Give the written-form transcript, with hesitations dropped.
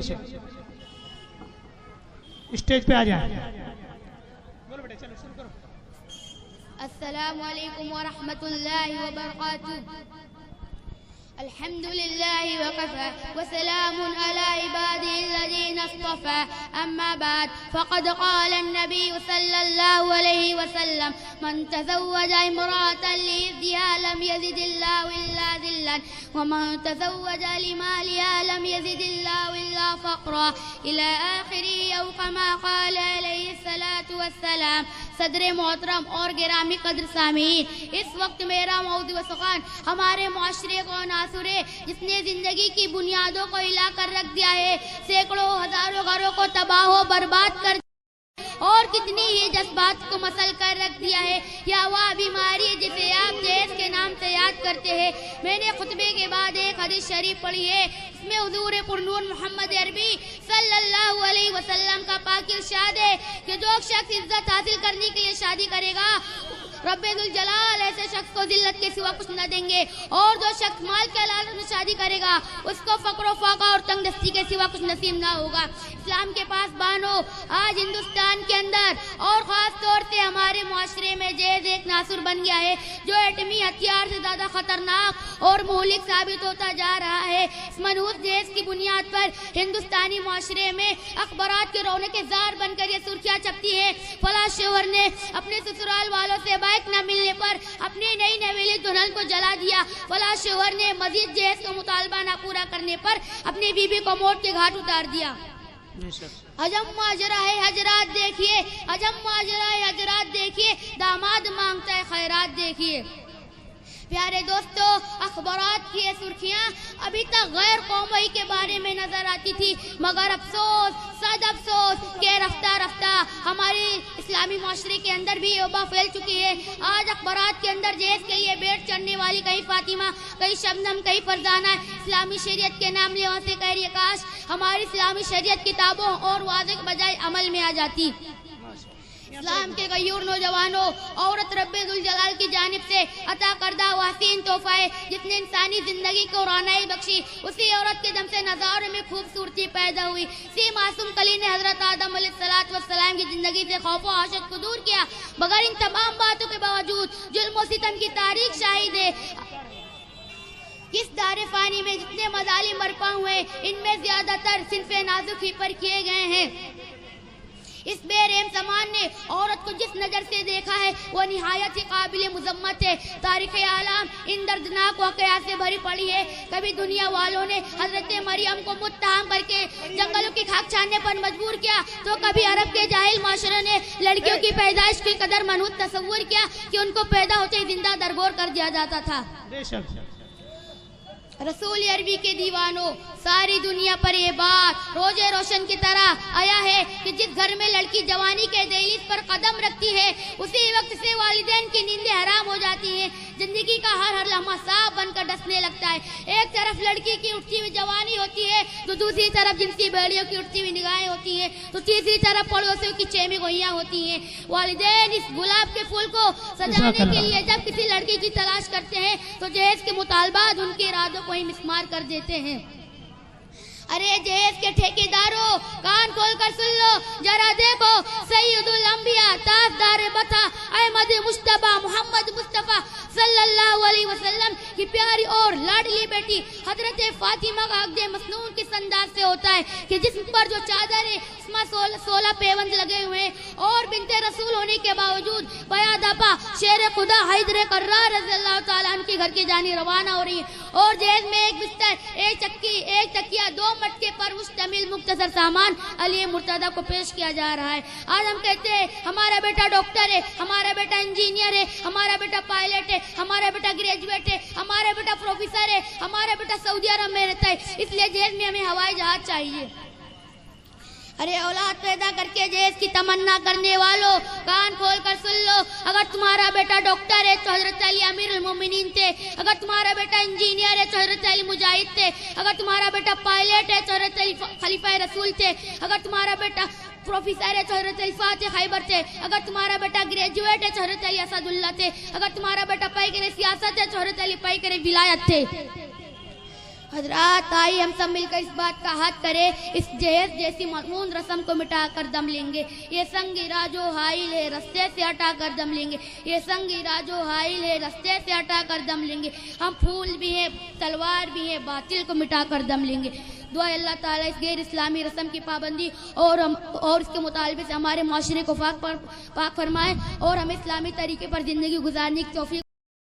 से स्टेज पे आ जाए। अस्सलामु अलैकुम व रहमतुल्लाहि व बरकातुहू। अल्हम्दुलिल्लाहि व कफ़ा व सलामुन अला इबादिल्लज़ीना इस्तफ़ा। अम्मा बाद फ़क़द क़ाल अन्नबी सल्लल्लाहु अलैहि वसल्लम मन तज़व्वज इम्रअतन लिइज़्ज़िहा लम यज़िदिल्लाहु इल्ला ज़िल्लन व मन तज़व्वज लिमालिहा लम यज़िदिल्लाहु इल्ला फ़क़रा इला आखिरी औ कमा क़ाल अलैहि सलातु वस्सलाम। सदर मोहतरम और गिरामी कद्र सामीन, इस वक्त मेरा मौजूद सुख़ान हमारे मुआशरे को नासुर है जिसने जिंदगी की बुनियादों को हिला कर रख दिया है, सैकड़ों हजारों घरों को तबाह व बर्बाद कर और कितनी ही जज्बात को मसल कर रख दिया है। या वह बीमारी है जिसे आप देश के नाम से याद करते हैं। मैंने खुतबे के बाद एक हदीस शरीफ पढ़ी है, इसमें हुजूर पुरनूर मोहम्मद अरबी सल्लल्लाहु अलैहि वसल्लम का पाक इरशाद है कि जो शख्स इज्जत हासिल करने के लिए शादी करेगा रब्बुल जलाल ऐसे शख्स को जिल्लत के सिवा कुछ न देंगे, और जो शख्स माल के लालच में शादी करेगा उसको फक्र फाका और तंगदस्ती के सिवा कुछ नसीब ना होगा। इस्लाम के पास बानो आज हिंदुस्तान के अंदर और खास तौर से हमारे मुआशरे में जहेज एक नासुर बन गया है जो एटमी हथियार से ज्यादा खतरनाक और मुहलिक साबित होता जा रहा है। इस मनहूस जहेज की बुनियाद पर हिंदुस्तानी मुआशरे में अखबारात के रोने के जार बनकर ये सुर्खियां छपती है, फला शोहर ने अपने ससुराल वालों से न मिलने पर अपनी नई नवेली दुल्हन को जला दिया, फला शोहर ने मजीद जहेज का मुतालबा न पूरा करने पर अपनी बीबी को मौत के घाट उतार दिया। अजम माजरा है हजरात देखिए, अजम माजरा है हजरात देखिए, दामाद मांगता है खैरात देखिए। प्यारे दोस्तों, अखबारात की ये सुर्खियां अभी तक गैर कौमी के बारे में नजर आती थी, मगर अफसोस सद अफसोस के रफ्ता रफ्ता हमारी इस्लामी माशरे के अंदर भी ये वबा फैल चुकी है। आज अखबारात के अंदर जहेज के लिए बेट चढ़ने वाली कहीं फातिमा, कहीं शबनम, कहीं फरजाना इस्लामी शरीयत के नाम लेने से कह रही है काश हमारी इस्लामी शरीयत किताबों और वाज़े के बजाय अमल में आ जाती। इस्लाम के गयूर नौजवानों, औरत रब्बुल जलाल की जानिब से अता करदा वासीन तोहफा है जिसने इंसानी जिंदगी को रोनाई बख्शी। उसी औरत के दम से नज़ारों में खूबसूरती पैदा हुई। सी मासूम कली ने हजरत आदम अलैहिस्सलाम की जिंदगी से खौफ और हशद को दूर किया। मगर इन तमाम बातों के बावजूद जुल्म और सितम की तारीख शाहिद है किस दारे फानी में जितने मजालिम बरपा हुए इनमें ज्यादातर सिन्फ़े नाजुक ही पर किए गए हैं। इस बेरहम ज़मान ने औरत को जिस नज़र से देखा है वो निहायत ही काबिल मुज़म्मत है। तारीख़ आलम इन दर्दनाक वाक़यात से भरी पड़ी है। कभी दुनिया वालों ने हज़रत मरियम को मुत्तहम करके जंगलों की खाक छानने पर मजबूर किया, तो कभी अरब के जाहिल माशरे ने लड़कियों की पैदाइश के कदर मनहूस तस्वुर किया कि उनको पैदा होते ही जिंदा दरगोर कर दिया जाता था। रसूल अरबी के दीवानों, सारी दुनिया पर ये बात रोजे रोशन की तरह आया है कि जिस घर में लड़की जवानी के दहलीज पर कदम रखती है उसी वक्त से वालिदैन की नींदें हराम हो जाती हैं, जिंदगी का हर लम्हा सांप बनकर डसने लगता है। एक तरफ लड़की की उठती हुई जवानी होती है तो दूसरी तरफ जिनसी बेड़ियों की उठती हुई निगाहें होती हैं, तो तीसरी तरफ पड़ोसियों की चेमी गोइयां होती हैं। वालिदैन इस गुलाब के फूल को सजाने के लिए जब किसी लड़की की तलाश करते हैं तो जहेज के मुतालबात उनके इरादों को ही मिसमार कर देते हैं। अरे जहेज के ठेकेदारों, कान खोल कर सुन लो, जरा देखो सैयदुल अंबिया ताजदार बता अहमद मुस्तफा मोहम्मद मुस्तफा सल्लल्लाहु अलैहि वसल्लम की प्यारी और लाडली बेटी हजरत फातिमा का अक़्द मसनून किस अंदाज से होता है कि जिस्म पर जो चादर है इसमें 16 पेवंद लगे हुए हैं, और बिनते रसूल होने के बावजूद बयादापा शेर खुदा हैदर कर्रार रज़ियल्लाहु ताला अन्हु के घर की जानी रवाना हो रही है, और जहेज में एक बिस्तर, एक चक्की, एक तकिया, 2 मटके पर मुश्तमिल मुख्तसर सामान अली मुर्तदा को पेश किया जा रहा है। आज हम कहते हैं हमारा बेटा डॉक्टर है, हमारा बेटा इंजीनियर है, हमारा बेटा पायलट है, हमारा बेटा ग्रेजुएट है, हमारा बेटा प्रोफेसर है, हमारा बेटा सऊदी अरब में रहता है, इसलिए जहेज में हमें हवाई जहाज चाहिए। अरे औलाद पैदा करके जहेज की तमन्ना करने वालों, कान खोल कर सुन लो, अगर तुम्हारा बेटा डॉक्टर है तो हजरत अली अमीरुल मोमिनीन थे, अगर तुम्हारा बेटा इंजीनियर है तो हजरत अली मुजाहिद थे, अगर तुम्हारा बेटा पायलट है तो हजरत अली खलीफा रसूल थे, अगर तुम्हारा बेटा प्रोफेसर है तो हजरत अली फातिह खैबर थे, अगर तुम्हारा बेटा ग्रेजुएट है तो हजरत अली असदुल्ला थे, अगर तुम्हारा बेटा पैकर सियासत है तो हजरत अली पैकर विलायत थे। حضرات آئیے ہم سب مل کر اس بات کا عہد کریں، اس جہیز جیسی ملعون رسم کو مٹا کر دم لیں گے. یہ سنگ راجو حائل ہے رستے سے ہٹا کر دم لیں گے. یہ سنگ راجو حائل ہے رستے سے ہٹا کر دم لیں گے. ہم پھول بھی ہیں تلوار بھی ہیں، باطل کو مٹا کر دم لیں گے. دعا اللہ تعالیٰ اس غیر اسلامی رسم کی پابندی اور اس کے مطالبے سے ہمارے معاشرے کو پاک فرمائے اور ہمیں اسلامی طریقے پر زندگی گزارنے کی توفیق